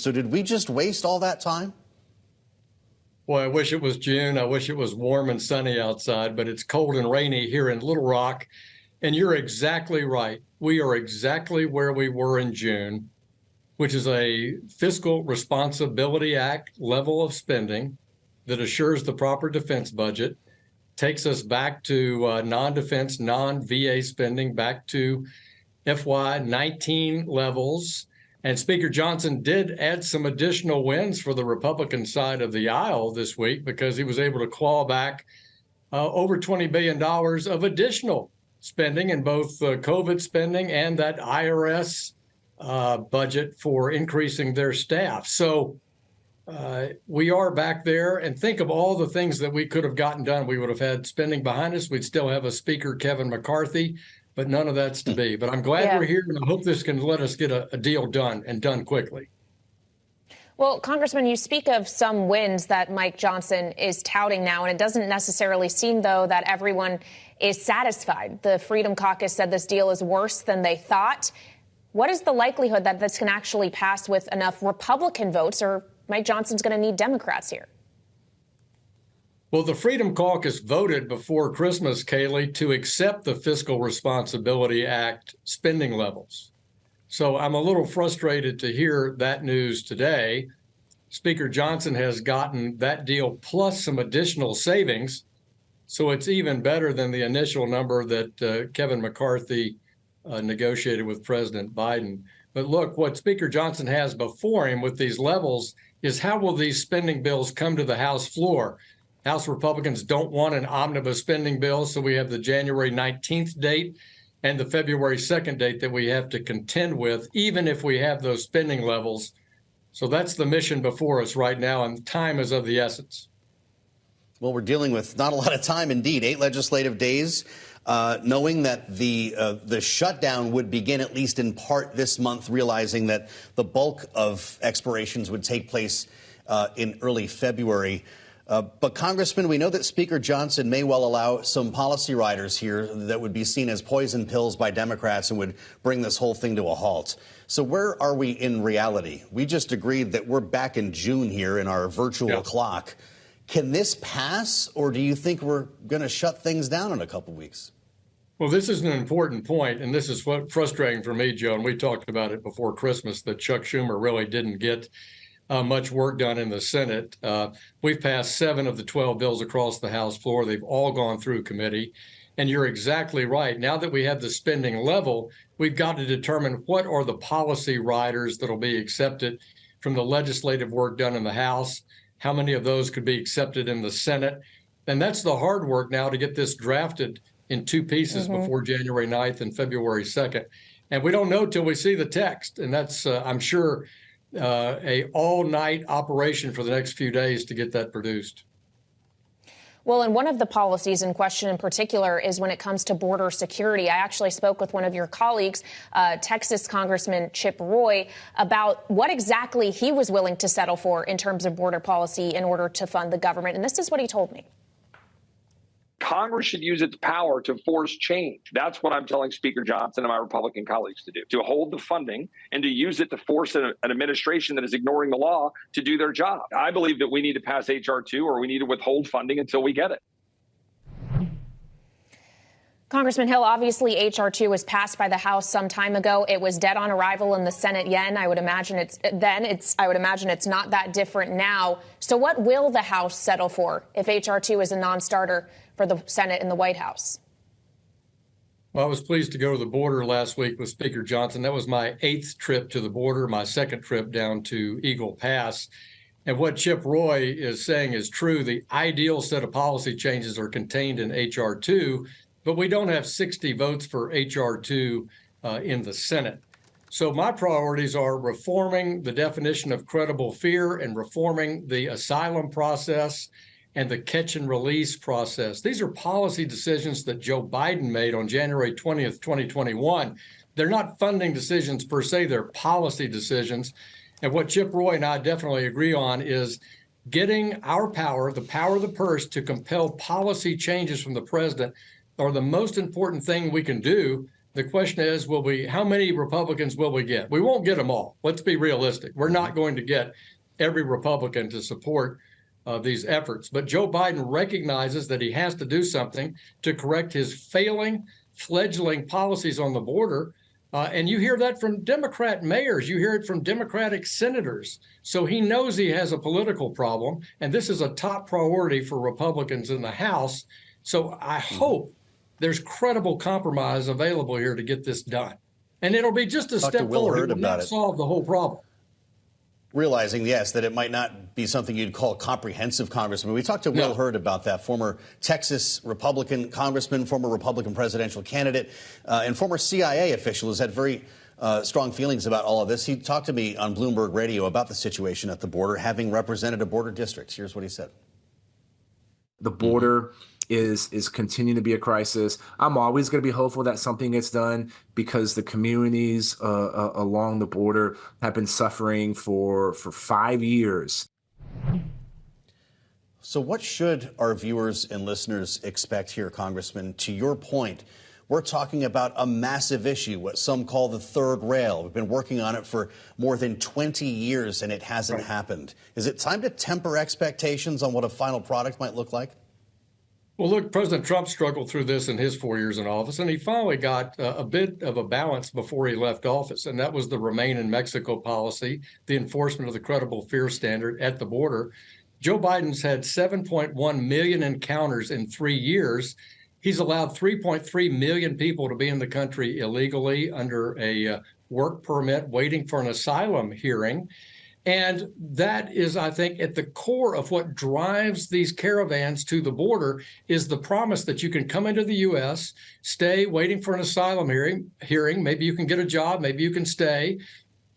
So did we just waste all that time? Boy, I wish it was June. I wish it was warm and sunny outside, but it's cold and rainy here in Little Rock. And you're exactly right. We are exactly where we were in June, which is a Fiscal Responsibility Act level of spending that assures the proper defense budget, takes us back to non-defense, non-VA spending, back to FY19 levels. And Speaker Johnson did add some additional wins for the Republican side of the aisle this week because he was able to claw back over $20 billion of additional spending in both COVID spending and that IRS budget for increasing their staff. So we are back there, and think of all the things that we could have gotten done. We would have had spending behind us. We'd still have a Speaker, Kevin McCarthy, but none of that's to be. But I'm glad we're here, and I hope this can let us get a deal done and done quickly. Well, Congressman, you speak of some wins that Mike Johnson is touting now, and it doesn't necessarily seem, though, that everyone is satisfied. The Freedom Caucus said this deal is worse than they thought. What is the likelihood that this can actually pass with enough Republican votes, or Mike Johnson's going to need Democrats here? Well, the Freedom Caucus voted before Christmas, Kailey, to accept the Fiscal Responsibility Act spending levels. So I'm a little frustrated to hear that news today. Speaker Johnson has gotten that deal plus some additional savings. So it's even better than the initial number that Kevin McCarthy negotiated with President Biden. But look, what Speaker Johnson has before him with these levels is how will these spending bills come to the House floor? House Republicans don't want an omnibus spending bill, so we have the January 19th date and the February 2nd date that we have to contend with, even if we have those spending levels. So that's the mission before us right now, and time is of the essence. Well, we're dealing with not a lot of time, indeed. 8 legislative days, knowing that the shutdown would begin at least in part this month, realizing that the bulk of expirations would take place in early February. But, Congressman, we know that Speaker Johnson may well allow some policy riders here that would be seen as poison pills by Democrats and would bring this whole thing to a halt. So where are we in reality? We just agreed that we're back in June here in our virtual clock. Can this pass, or do you think we're going to shut things down in a couple weeks? Well, this is an important point, and this is what frustrating for me, Joe, and we talked about it before Christmas, that Chuck Schumer really didn't get much work done in the Senate. We've passed 7 of the 12 bills across the House floor. They've all gone through committee. And you're exactly right. Now that we have the spending level, we've got to determine what are the policy riders that will be accepted from the legislative work done in the House. How many of those could be accepted in the Senate? And that's the hard work now to get this drafted in 2 pieces before January 9th and February 2nd. And we don't know till we see the text. And that's, I'm sure, a all-night operation for the next few days to get that produced. Well, and one of the policies in question in particular is when it comes to border security. I actually spoke with one of your colleagues, Texas Congressman Chip Roy, about what exactly he was willing to settle for in terms of border policy in order to fund the government. And this is what he told me. Congress should use its power to force change. That's what I'm telling Speaker Johnson and my Republican colleagues to do, to hold the funding and to use it to force an administration that is ignoring the law to do their job. I believe that we need to pass H.R. 2 or we need to withhold funding until we get it. Congressman Hill, obviously H.R. 2 was passed by the House some time ago. It was dead on arrival in the Senate yen. I would imagine it's not that different now. So what will the House settle for if H.R. 2 is a non-starter for the Senate and the White House? Well, I was pleased to go to the border last week with Speaker Johnson. That was my 8th trip to the border, my 2nd trip down to Eagle Pass. And what Chip Roy is saying is true. The ideal set of policy changes are contained in H.R. 2, but we don't have 60 votes for H.R. 2 in the Senate. So my priorities are reforming the definition of credible fear and reforming the asylum process and the catch and release process. These are policy decisions that Joe Biden made on January 20th, 2021. They're not funding decisions per se, they're policy decisions. And what Chip Roy and I definitely agree on is getting our power, the power of the purse, to compel policy changes from the president are the most important thing we can do The question is, how many Republicans will we get? We won't get them all. Let's be realistic. We're not going to get every Republican to support these efforts. But Joe Biden recognizes that he has to do something to correct his fledgling policies on the border. And you hear that from Democrat mayors. You hear it from Democratic senators. So he knows he has a political problem. And this is a top priority for Republicans in the House. So I hope there's credible compromise available here to get this done. And it'll be just a step forward. It will not solve the whole problem. Realizing, yes, that it might not be something you'd call comprehensive, Congressman. We talked to Will Hurd about that, former Texas Republican congressman, former Republican presidential candidate, and former CIA official who's had very strong feelings about all of this. He talked to me on Bloomberg Radio about the situation at the border, having represented a border district. Here's what he said. The border is continuing to be a crisis. I'm always going to be hopeful that something gets done because the communities along the border have been suffering for 5 years. So what should our viewers and listeners expect here, Congressman? To your point, we're talking about a massive issue, what some call the third rail. We've been working on it for more than 20 years, and it hasn't happened. Is it time to temper expectations on what a final product might look like? Well, look, President Trump struggled through this in his 4 years in office, and he finally got a bit of a balance before he left office, and that was the Remain in Mexico policy, the enforcement of the credible fear standard at the border. Joe Biden's had 7.1 million encounters in 3 years. He's allowed 3.3 million people to be in the country illegally under a work permit, waiting for an asylum hearing. And that is, I think, at the core of what drives these caravans to the border is the promise that you can come into the U.S., stay waiting for an asylum hearing. Maybe you can get a job, maybe you can stay,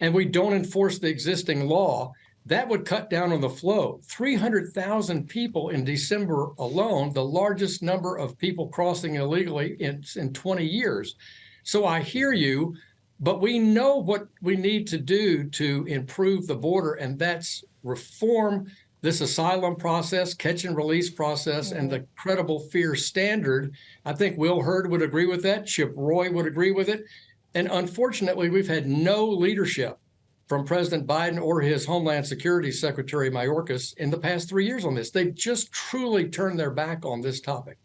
and we don't enforce the existing law. That would cut down on the flow. 300,000 people in December alone, the largest number of people crossing illegally in 20 years. So I hear you. But we know what we need to do to improve the border, and that's reform this asylum process, catch and release process, and the credible fear standard. I think Will Hurd would agree with that. Chip Roy would agree with it. And unfortunately, we've had no leadership from President Biden or his Homeland Security Secretary Mayorkas in the past 3 years on this. They've just truly turned their back on this topic.